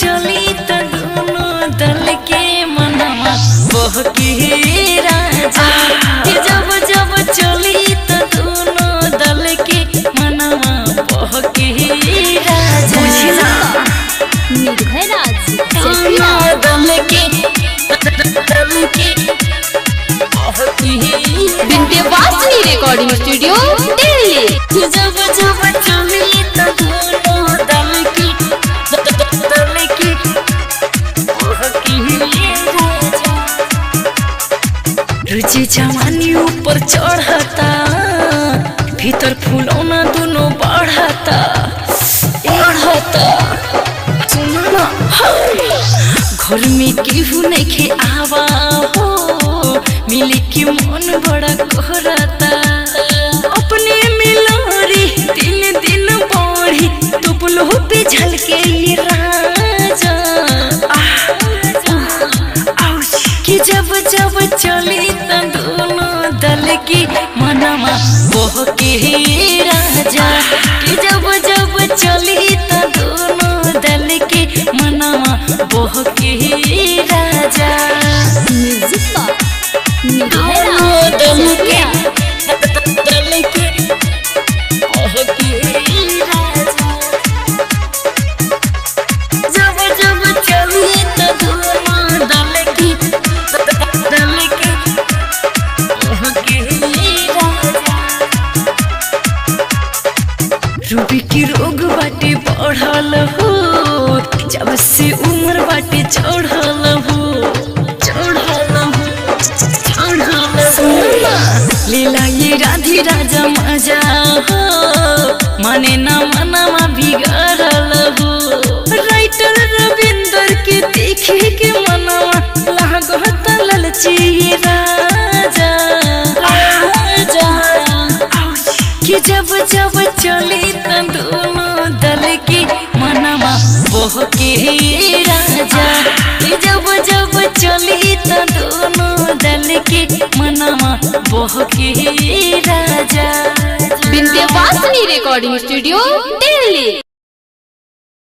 चली त दोनों दल के मनवा बहके राजा। जब जब चली त दोनों दल के मनवा बहके राजा। निर्भय राज दोनों दल के विंध्यवासिनी रिकॉर्डिंग स्टूडियो दिल्ली। जब जब चली त दोनों दल की रुचि जवानी ऊपर चढ़ता, भीतर फूलौना दोनों बढ़ता। घर में केहू नहीं आवा हो, मिली के मन बड़ा करता। अपने मिलोरी दिन दिन बढ़ी, तुपलो पे झलके राजा। कि जब जब चली त दोनों दल की मनवा बहके राजा। कि जब जब चली त दोनों दल के मनवा बहके राजा। दोनों दल के बहके राजा। जब जब चली त दोनों दल की रूबी की रोग बाटे बढ़ल हो, जब से उम्र बाटे चढ़ल हो। लीला ये राधी राजा मजा हो, माने ना मनवा बिगड़ल हो। राइटर रविंदर के देखे के मनवा लागत ललची राजा। कि जब जब चली त दोनों दल के मनवा बहके राजा। कि जब जब चली त दोनों दल के मनवा बहके राजा। Vindhyavasini recording studio Delhi.